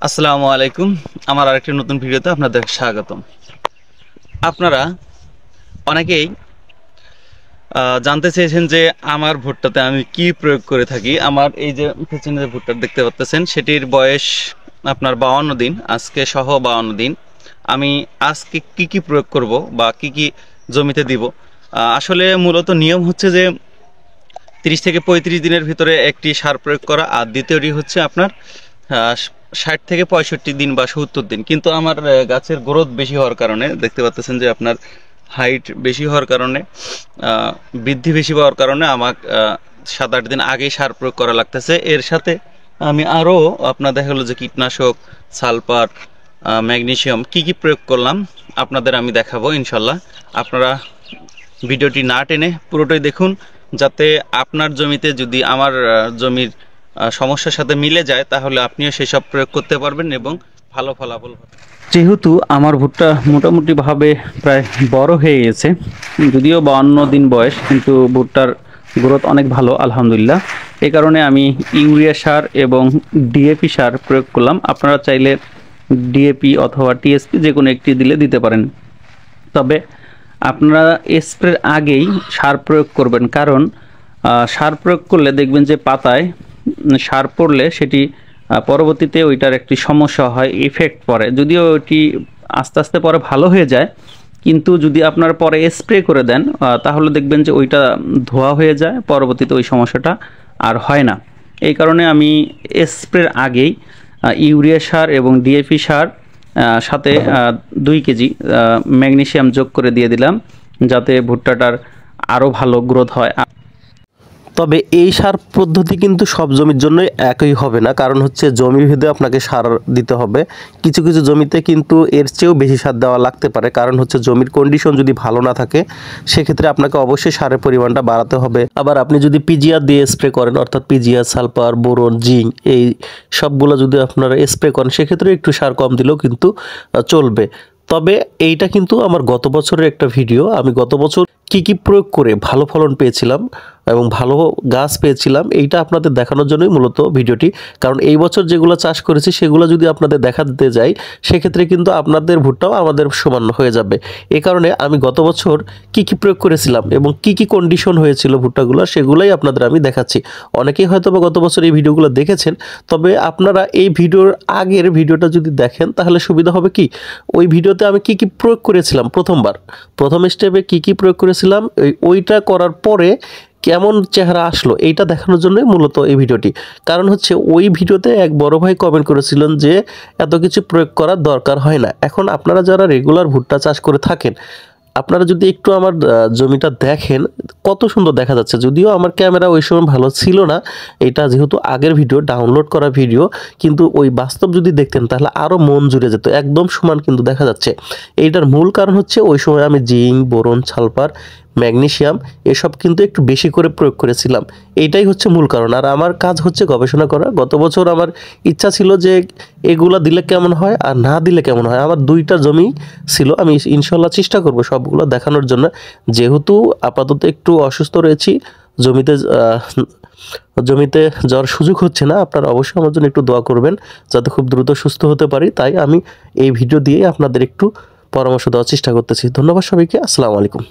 আসসালামু আলাইকুম। আমার আরেকটি নতুন ভিডিওতে আপনাদের স্বাগতম। আপনারা অনেকেই জানতে চেয়েছেন যে আমার ভুট্টাতে আমি কি প্রয়োগ করে থাকি। আমার এই যে পেছনে যে ভুট্টা দেখতে পাচ্ছেন সেটির বয়স আপনার 52 দিন, আজকে সহ 52 দিন। আমি আজকে কি প্রয়োগ করব বা কি জমিতে দিব, আসলে মূলত নিয়ম হচ্ছে যে 30 থেকে 35 দিনের ভিতরে একটি সার প্রয়োগ করা, আর দ্বিতীয়টি হচ্ছে আপনার 60 থেকে 65 দিন বা 70 দিন। কিন্তু আমার গাছের গ্রোথ বেশি হওয়ার কারণে দেখতে পাচ্ছেন যে আপনার হাইট বেশি হওয়ার কারণে, বৃদ্ধি বেশি পাওয়ার কারণে আমার 7-8 দিন আগেই সার প্রয়োগ করা লাগতেছে। এর সাথে আমি আরও আপনার দেখা গেলো যে কীটনাশক, সালফার, ম্যাগনেসিয়াম কি প্রয়োগ করলাম আপনাদের আমি দেখাবো ইনশাল্লাহ। আপনারা ভিডিওটি না টেনে পুরোটাই দেখুন, যাতে আপনার জমিতে যদি আমার জমির সমস্যার সাথে মিলে যায় তাহলে আপনিও সেসব প্রয়োগ করতে পারবেন এবং ভালো ফলাফল পাবেন। যেহেতু আমার ভুট্টা মোটামুটিভাবে প্রায় বড় হয়ে গেছে, যদিও 52 দিন বয়স, কিন্তু ভুট্টার গ্রোথ অনেক ভালো আলহামদুলিল্লাহ। এই কারণে আমি ইউরিয়া সার এবং ডিএপি সার প্রয়োগ করলাম। আপনারা চাইলে ডিএপি অথবা টিএসপি যে কোনো একটি দিতে পারেন। তবে আপনারা স্প্রের আগেই সার প্রয়োগ করবেন, কারণ সার প্রয়োগ করলে দেখবেন যে পাতায় সার পড়লে সেটি পরবর্তীতে ওইটার একটি সমস্যা হয়, ইফেক্ট পড়ে। যদিও ওইটি আস্তে আস্তে পরে ভালো হয়ে যায়, কিন্তু যদি আপনারা পরে স্প্রে করে দেন তাহলে দেখবেন যে ওইটা ধোয়া হয়ে যায়, পরবর্তীতে ওই সমস্যাটা আর হয় না। এই কারণে আমি স্প্রের আগেই ইউরিয়া সার এবং ডিএপি সার সাথে 2 কেজি ম্যাগনেসিয়াম যোগ করে দিয়ে দিলাম, যাতে ভুট্টাটার আরও ভালো গ্রোথ হয়। তবে এই সার পদ্ধতি কিন্তু সব জমির জন্যই একই হবে না, কারণ হচ্ছে জমি ভেদে আপনাকে সার দিতে হবে। কিছু কিছু জমিতে কিন্তু এর চেয়েও বেশি সার দেওয়া লাগতে পারে, কারণ হচ্ছে জমির কন্ডিশন যদি ভালো না থাকে সেক্ষেত্রে আপনাকে অবশ্যই সারের পরিমাণটা বাড়াতে হবে। আবার আপনি যদি পিজিআর দিয়ে স্প্রে করেন, অর্থাৎ পিজিআর, সালফার, বোরন, জিঙ্ক, এই সবগুলো যদি আপনারা স্প্রে করেন সেক্ষেত্রে একটু সার কম দিলেও কিন্তু চলবে। তবে এইটা কিন্তু আমার গত বছরের একটা ভিডিও। আমি গত বছর কি প্রয়োগ করে ভালো ফলন পেয়েছিলাম এবং ভালো গাছ পেয়েছিলাম, এইটা আপনাদের দেখানোর জন্যই মূলত ভিডিওটি। কারণ এই বছর যেগুলো চাষ করেছি সেগুলো যদি আপনাদের দেখাতে যাই সেক্ষেত্রে কিন্তু আপনাদের ভুট্টাও আমাদের সমান হয়ে যাবে। এই কারণে আমি গত বছর কি প্রয়োগ করেছিলাম এবং কি কন্ডিশন হয়েছিল ভুট্টাগুলো, সেগুলোই আপনাদের আমি দেখাচ্ছি। অনেকেই হয়তো বা গত বছর এই ভিডিওগুলো দেখেছেন, তবে আপনারা এই ভিডিওর আগের ভিডিওটা যদি দেখেন তাহলে সুবিধা হবে। কি ওই ভিডিওতে আমি কি প্রয়োগ করেছিলাম, প্রথম স্টেপে কি প্রয়োগ করেছিলাম, ওইটা করার পরে কেমন চেহারা আসলো এইটা দেখানোর জন্যই মূলত এই ভিডিওটি। কারণ হচ্ছে ওই ভিডিওতে এক বড় ভাই কমেন্ট করেছিলেন যে এত কিছু প্রয়োগ করার দরকার হয় না। এখন আপনারা যারা রেগুলার ভুট্টা চাষ করে থাকেন, আপনারা যদি একটু আমার জমিটা দেখেন কত সুন্দর দেখা যাচ্ছে। যদিও আমার ক্যামেরা ওই সময় ভালো ছিল না, এটা যেহেতু আগের ভিডিও, ডাউনলোড করা ভিডিও, কিন্তু ওই বাস্তব যদি দেখতেন তাহলে আরও মন জুড়ে যেত। একদম সমান কিন্তু দেখা যাচ্ছে। এইটার মূল কারণ হচ্ছে ওই সময় আমি জিঙ্ক, বোরন, সালফার, ম্যাগনেসিয়াম এসব কিন্তু একটু বেশি করে প্রয়োগ করেছিলাম। এইটাই হচ্ছে মূল কারণ। আর আমার কাজ হচ্ছে গবেষণা করা। গত বছর আমার ইচ্ছা ছিল যে এগুলা দিলে কেমন হয় আর না দিলে কেমন হয়। আমার 2টা জমি ছিল, আমি ইনশাল্লাহ চেষ্টা করব সবগুলো দেখানোর জন্য। যেহেতু আপাতত একটু অসুস্থ রয়েছি, জমিতে যাওয়ার সুযোগ হচ্ছে না, আপনারা অবশ্যই আমার জন্য একটু দোয়া করবেন যাতে খুব দ্রুত সুস্থ হতে পারি। তাই আমি এই ভিডিও দিয়ে আপনাদের একটু পরামর্শ দেওয়ার চেষ্টা করতেছি। ধন্যবাদ সবাইকে। আসসালামু আলাইকুম।